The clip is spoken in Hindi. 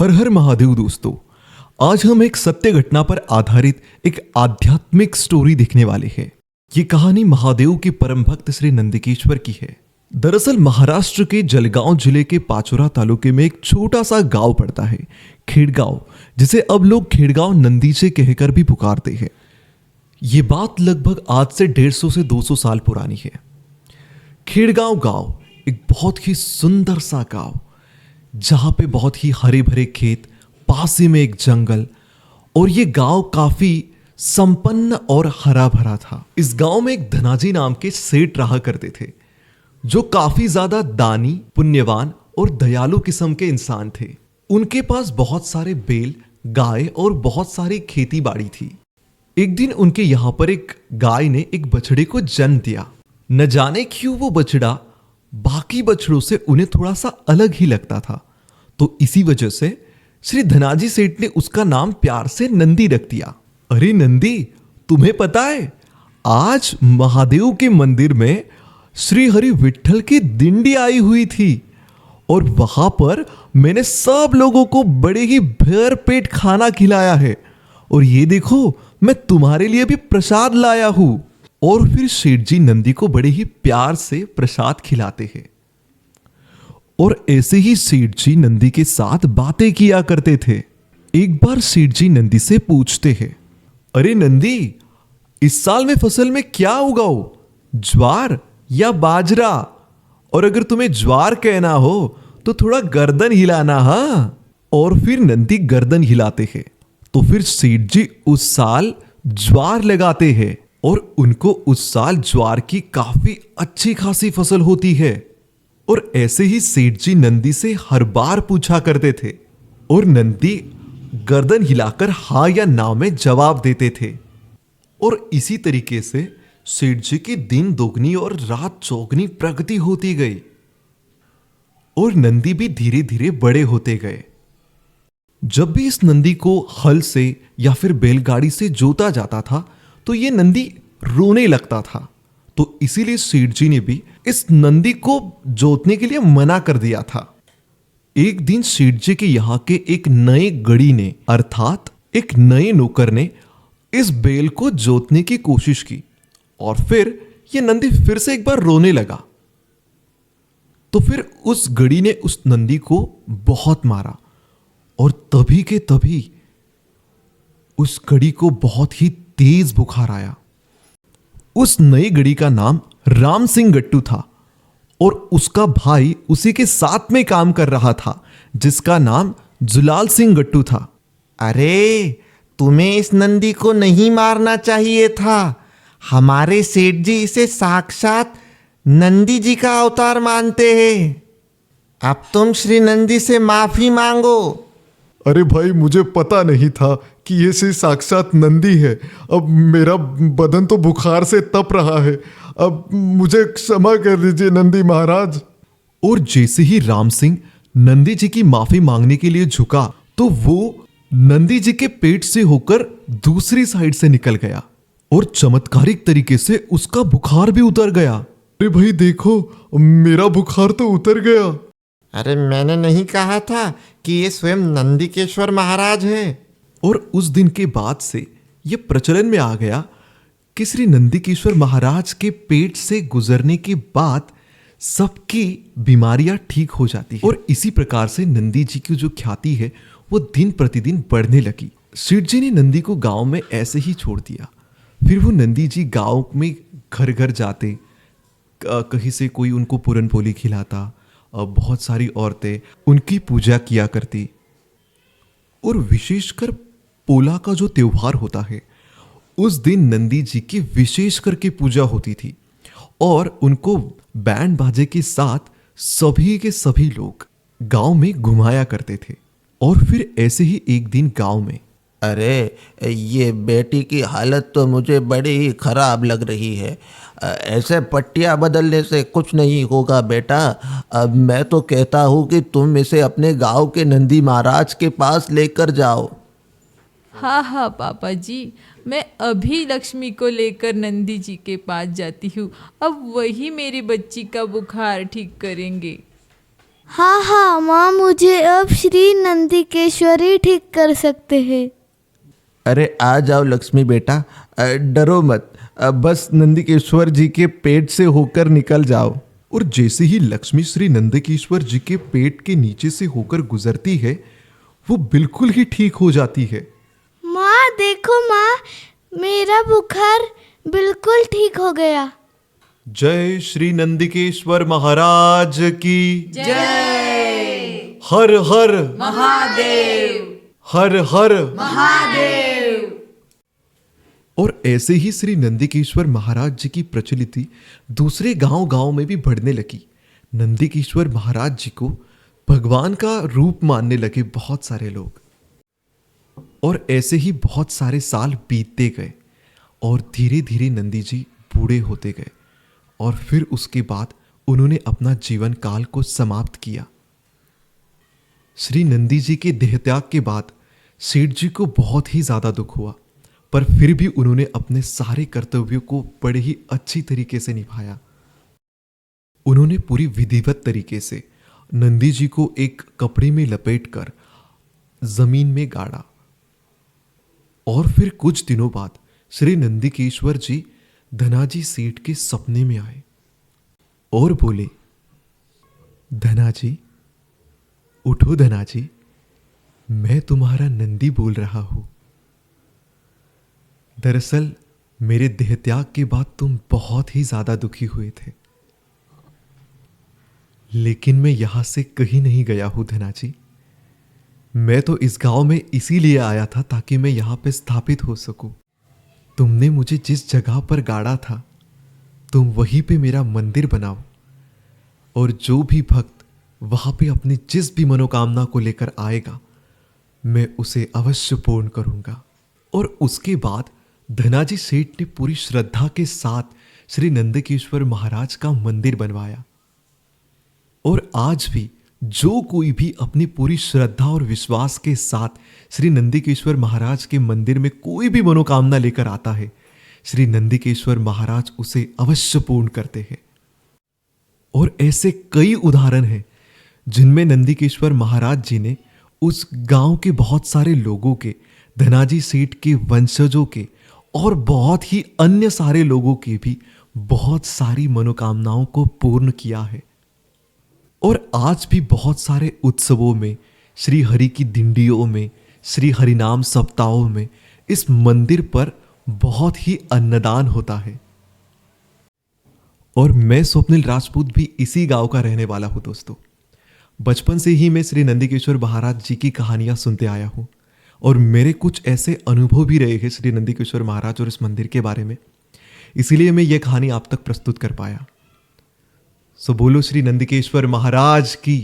हर हर महादेव दोस्तों, आज हम एक सत्य घटना पर आधारित एक आध्यात्मिक स्टोरी देखने वाले हैं। ये कहानी महादेव के परम भक्त श्री नंदिकेश्वर की है। दरअसल महाराष्ट्र के जलगांव जिले के पाचोरा तालुके में एक छोटा सा गांव पड़ता है, खेड़गांव, जिसे अब लोग खेड़गांव नंदीचे कहकर भी पुकारते हैं। ये बात लगभग आज से 150 से 200 साल पुरानी है। खेड़गांव गांव एक बहुत ही सुंदर सा गांव, जहां पे बहुत ही हरे भरे खेत, पास ही में एक जंगल, और ये गांव काफी संपन्न और हरा भरा था। इस गांव में एक धनाजी नाम के सेठ रहा करते थे, जो काफी ज्यादा दानी, पुण्यवान और दयालु किस्म के इंसान थे। उनके पास बहुत सारे बैल, गाय और बहुत सारी खेती बाड़ी थी। एक दिन उनके यहां पर एक गाय ने एक बछड़े को जन्म दिया। न जाने क्यों वो बछड़ा बाकी बछड़ों से उन्हें थोड़ा सा अलग ही लगता था, तो इसी वजह से श्री धनाजी सेठ ने उसका नाम प्यार से नंदी रख दिया। अरे नंदी, तुम्हें पता है आज महादेव के मंदिर में श्री हरि विठल की दिंडी आई हुई थी, और वहां पर मैंने सब लोगों को बड़े ही भर पेट खाना खिलाया है, और ये देखो मैं तुम्हारे लिए भी प्रसाद लाया हूं। और फिर सेठ जी नंदी को बड़े ही प्यार से प्रसाद खिलाते हैं। और ऐसे ही सेठ जी नंदी के साथ बातें किया करते थे। एक बार सेठ जी नंदी से पूछते हैं, अरे नंदी, इस साल में फसल में क्या उगाओ, ज्वार या बाजरा? और अगर तुम्हें ज्वार कहना हो तो थोड़ा गर्दन हिलाना। हाँ। और फिर नंदी गर्दन हिलाते हैं, तो फिर सेठ जी उस साल ज्वार लगाते हैं, और उनको उस साल ज्वार की काफी अच्छी खासी फसल होती है। और ऐसे ही सेठ जी नंदी से हर बार पूछा करते थे, और नंदी गर्दन हिलाकर हाँ या ना में जवाब देते थे। और इसी तरीके से सेठ जी की दिन दोगुनी और रात चौगुनी प्रगति होती गई, और नंदी भी धीरे धीरे बड़े होते गए। जब भी इस नंदी को हल से या फिर बैलगाड़ी से जोता जाता था, तो ये नंदी रोने लगता था। तो इसीलिए सेठ जी ने भी इस नंदी को जोतने के लिए मना कर दिया था। एक दिन सेठ जी के यहाँ के एक नए गड़ी ने, अर्थात एक नए नौकर ने, इस बैल को जोतने की कोशिश की, और फिर ये नंदी फिर से एक बार रोने लगा। तो फिर उस गड़ी ने उस नंदी को बहुत मारा, और तभी के तभी उस गड़ी को बहुत ही तेज बुखार आया। उस नई गड़ी का नाम राम सिंह गट्टू था, और उसका भाई उसी के साथ में काम कर रहा था, जिसका नाम जुलाल सिंह गट्टू था। अरे, तुम्हें इस नंदी को नहीं मारना चाहिए था। हमारे सेठ जी इसे साक्षात नंदी जी का अवतार मानते हैं। अब तुम श्री नंदी से माफी मांगो। अरे भाई, मुझे पता नहीं था कि ये से साक्षात नंदी है। अब मेरा बदन तो बुखार से तप रहा है, अब मुझे क्षमा कर दीजिए नंदी महाराज। और जैसे ही राम सिंह नंदी जी की माफी मांगने के लिए झुका, तो वो नंदी जी के पेट से होकर दूसरी साइड से निकल गया, और चमत्कारिक तरीके से उसका बुखार भी उतर गया। अरे भाई देखो, मेरा बुखार तो उतर गया। अरे, मैंने नहीं कहा था कि ये स्वयं नंदिकेश्वर महाराज हैं। और उस दिन के बाद से यह प्रचलन में आ गया कि श्री नंदिकेश्वर महाराज के पेट से गुजरने के बाद सबकी बीमारियां ठीक हो जाती है। और इसी प्रकार से नंदी जी की जो ख्याति है वो दिन प्रतिदिन बढ़ने लगी। सेठ जी ने नंदी को गांव में ऐसे ही छोड़ दिया। फिर वो नंदी जी गांव में घर घर जाते, कहीं से कोई उनको पूरन पोली खिलाता, बहुत सारी औरतें उनकी पूजा किया करती। और विशेषकर पोला का जो त्योहार होता है, उस दिन नंदी जी की विशेष करके पूजा होती थी, और उनको बैंड बाजे के साथ सभी के सभी लोग गांव में घुमाया करते थे। और फिर ऐसे ही एक दिन गांव में, अरे, ये बेटी की हालत तो मुझे बड़ी ही खराब लग रही है। ऐसे पट्टियाँ बदलने से कुछ नहीं होगा बेटा। अब मैं तो कहता हूँ कि तुम इसे अपने गांव के नंदी महाराज के पास लेकर जाओ। हाँ हाँ पापा जी, मैं अभी लक्ष्मी को लेकर नंदी जी के पास जाती हूँ। अब वही मेरी बच्ची का बुखार ठीक करेंगे। हाँ हाँ माँ, मुझे अब श्री नंदिकेश्वर ही ठीक कर सकते हैं। अरे आ जाओ लक्ष्मी बेटा, डरो मत, बस नंदिकेश्वर जी के पेट से होकर निकल जाओ। और जैसे ही लक्ष्मी श्री नंदिकेश्वर जी के पेट के नीचे से होकर गुजरती है, वो बिल्कुल ही ठीक हो जाती है। माँ देखो माँ, मेरा बुखार बिल्कुल ठीक हो गया। जय श्री नंदिकेश्वर महाराज की जय। हर हर महादेव, हर हर महादेव। और ऐसे ही श्री नंदिकेश्वर महाराज जी की प्रचलिति दूसरे गांव-गांव में भी बढ़ने लगी। नंदिकेश्वर महाराज जी को भगवान का रूप मानने लगे बहुत सारे लोग। और ऐसे ही बहुत सारे साल बीतते गए और धीरे धीरे नंदी जी बूढ़े होते गए और फिर उसके बाद उन्होंने अपना जीवन काल को समाप्त किया। श्री नंदी जी के देहत्याग के बाद सेठ जी को बहुत ही ज्यादा दुख हुआ, पर फिर भी उन्होंने अपने सारे कर्तव्यों को बड़े ही अच्छी तरीके से निभाया। उन्होंने पूरी विधिवत तरीके से नंदी जी को एक कपड़े में लपेटकर जमीन में गाड़ा। और फिर कुछ दिनों बाद श्री नंदिकेश्वर जी धनाजी सेठ के सपने में आए और बोले, धनाजी उठो धनाजी, मैं तुम्हारा नंदी बोल रहा हूं। दरअसल मेरे देहत्याग के बाद तुम बहुत ही ज्यादा दुखी हुए थे, लेकिन मैं यहां से कहीं नहीं गया हूं धनाजी। मैं तो इस गांव में इसीलिए आया था ताकि मैं यहां पे स्थापित हो सकूं। तुमने मुझे जिस जगह पर गाड़ा था, तुम वहीं पे मेरा मंदिर बनाओ और जो भी भक्त वहां पे अपनी जिस भी मनोकामना को लेकर आएगा, मैं उसे अवश्य पूर्ण करूंगा। और उसके बाद धनाजी सेठ ने पूरी श्रद्धा के साथ श्री नंदिकेश्वर महाराज का मंदिर बनवाया। और आज भी जो कोई भी अपनी पूरी श्रद्धा और विश्वास के साथ श्री नंदिकेश्वर महाराज के मंदिर में कोई भी मनोकामना लेकर आता है, श्री नंदिकेश्वर महाराज उसे अवश्य पूर्ण करते हैं। और ऐसे कई उदाहरण हैं जिनमें नंदिकेश्वर महाराज जी ने उस गांव के बहुत सारे लोगों के, धनाजी सेठ के वंशजों के और बहुत ही अन्य सारे लोगों की भी बहुत सारी मनोकामनाओं को पूर्ण किया है। और आज भी बहुत सारे उत्सवों में, श्री हरि की दिंडियों में, श्री हरिनाम सप्ताहों में इस मंदिर पर बहुत ही अन्नदान होता है। और मैं स्वप्निल राजपूत भी इसी गांव का रहने वाला हूं दोस्तों। बचपन से ही मैं श्री नंदिकेश्वर महाराज जी की कहानियां सुनते आया हूं और मेरे कुछ ऐसे अनुभव भी रहे हैं श्री नंदिकेश्वर महाराज और इस मंदिर के बारे में, इसीलिए मैं ये कहानी आप तक प्रस्तुत कर पाया। सो बोलो श्री नंदिकेश्वर महाराज की